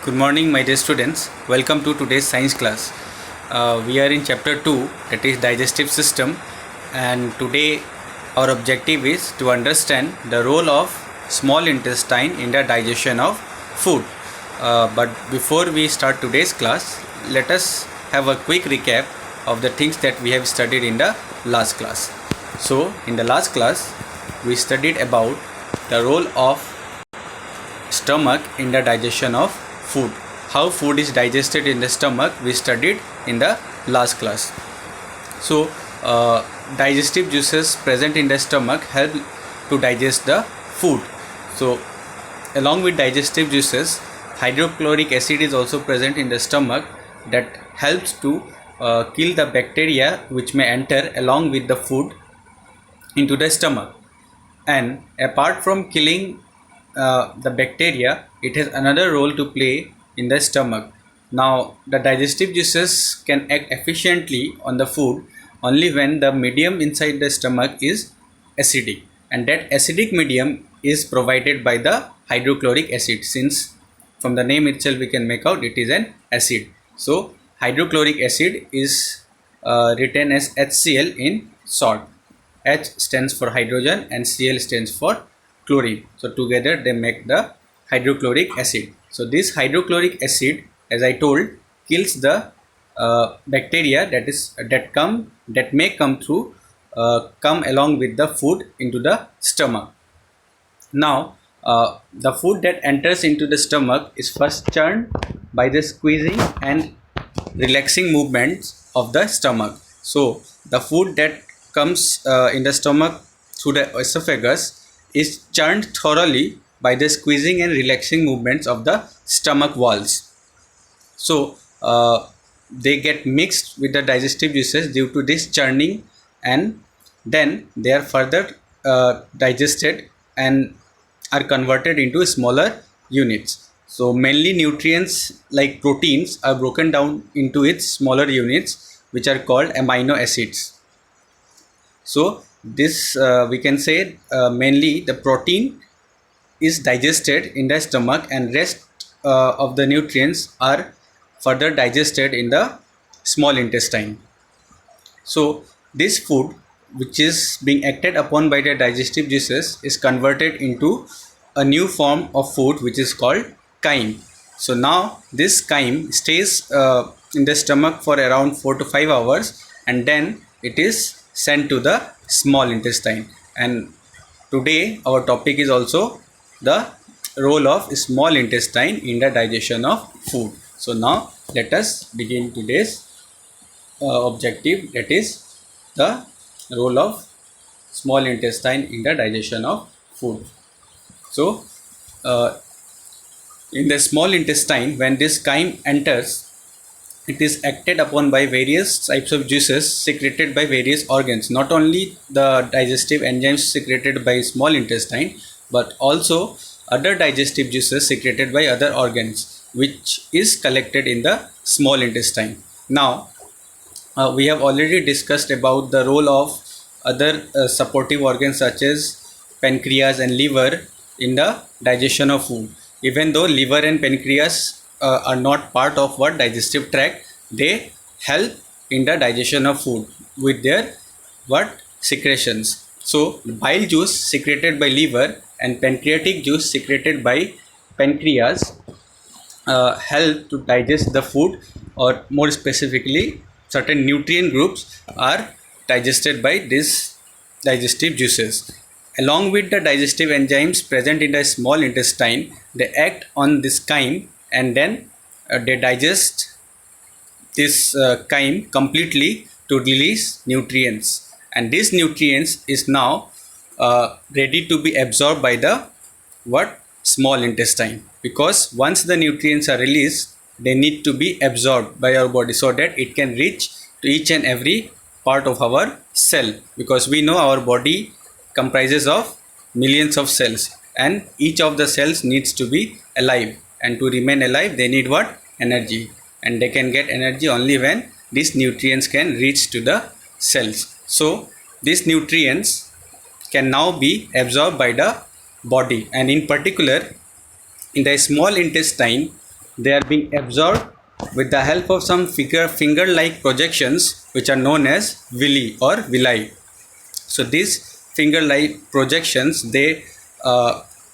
Good morning, my dear students. Welcome to today's science class. We are in chapter 2, that is digestive system, and today our objective is to understand the role of small intestine in the digestion of food. But before we start today's class, let us have a quick recap of the things that we have studied in the last class. So, in the last class, we studied about the role of stomach in the digestion of food. How food is digested in the stomach we studied in the last class. So digestive juices present in the stomach help to digest the food. So along with digestive juices, hydrochloric acid is also present in the stomach that helps to kill the bacteria which may enter along with the food into the stomach. And apart from killing the bacteria, it has another role to play in the stomach. Now, the digestive juices can act efficiently on the food only when the medium inside the stomach is acidic, and that acidic medium is provided by the hydrochloric acid, since from the name itself we can make out it is an acid. So, hydrochloric acid is written as HCl in short. H stands for hydrogen and Cl stands for chlorine. So together they make the hydrochloric acid. So this hydrochloric acid, as I told, kills the bacteria that may come along with the food into the stomach. Now the food that enters into the stomach is first churned by the squeezing and relaxing movements of the stomach. So the food that comes in the stomach through the esophagus is churned thoroughly by the squeezing and relaxing movements of the stomach walls. So they get mixed with the digestive juices due to this churning, and then they are further digested and are converted into smaller units. So mainly nutrients like proteins are broken down into its smaller units, which are called amino acids. So this we can say mainly the protein is digested in the stomach, and rest of the nutrients are further digested in the small intestine. So this food which is being acted upon by the digestive juices is converted into a new form of food which is called chyme. So now this chyme stays in the stomach for around 4 to 5 hours, and then it is sent to the small intestine. And today our topic is also the role of small intestine in the digestion of food. So now let us begin today's objective, that is the role of small intestine in the digestion of food. So in the small intestine, when this chyme enters, it is acted upon by various types of juices secreted by various organs. Not only the digestive enzymes secreted by small intestine, but also other digestive juices secreted by other organs, which is collected in the small intestine. Now, we have already discussed about the role of other supportive organs such as pancreas and liver in the digestion of food. Even though liver and pancreas are not part of what digestive tract, they help in the digestion of food with their what secretions. So bile juice secreted by liver and pancreatic juice secreted by pancreas help to digest the food, or more specifically certain nutrient groups are digested by these digestive juices. Along with the digestive enzymes present in the small intestine, they act on this chyme, and then they digest this chyme completely to release nutrients, and these nutrients is now ready to be absorbed by the small intestine, because once the nutrients are released, they need to be absorbed by our body so that it can reach to each and every part of our cell, because we know our body comprises of millions of cells, and each of the cells needs to be alive, and to remain alive they need what? Energy. And they can get energy only when these nutrients can reach to the cells. So these nutrients can now be absorbed by the body, and in particular in the small intestine they are being absorbed with the help of some finger-like projections which are known as villi or villi. So these finger-like projections, they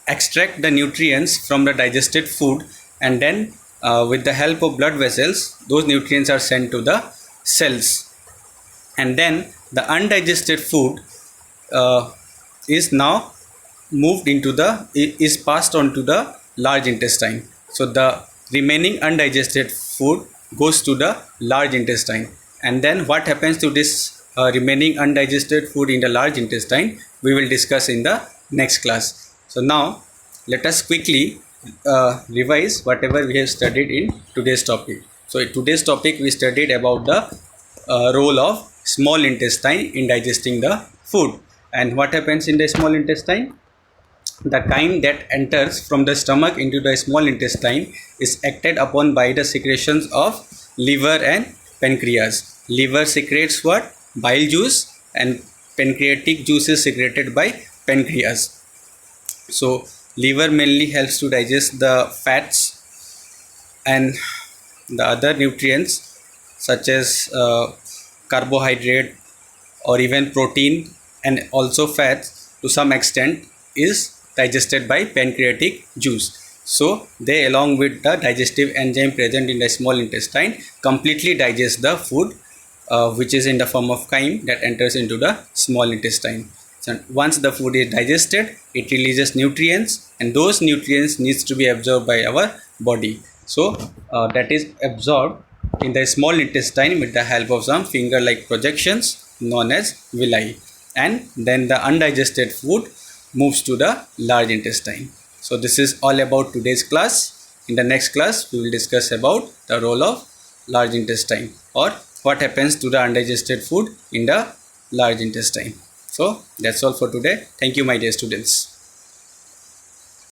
extract the nutrients from the digested food, and then with the help of blood vessels, those nutrients are sent to the cells, and then the undigested food is now moved into the is passed on to the large intestine. So the remaining undigested food goes to the large intestine, and then what happens to this remaining undigested food in the large intestine, we will discuss in the next class. So now let us quickly revise whatever we have studied in today's topic. So in today's topic we studied about the role of small intestine in digesting the food. And what happens in the small intestine? The chyme that enters from the stomach into the small intestine is acted upon by the secretions of liver and pancreas. Liver secretes what? Bile juice, and pancreatic juice is secreted by pancreas. So liver mainly helps to digest the fats and the other nutrients such as carbohydrate or even protein, and also fats to some extent is digested by pancreatic juice. So they, along with the digestive enzyme present in the small intestine, completely digest the food which is in the form of chyme that enters into the small intestine. So once the food is digested, it releases nutrients, and those nutrients needs to be absorbed by our body. So that is absorbed in the small intestine with the help of some finger-like projections known as villi, and then the undigested food moves to the large intestine. So this is all about today's class. In the next class we will discuss about the role of large intestine, or what happens to the undigested food in the large intestine. So that's all for today. Thank you, my dear students.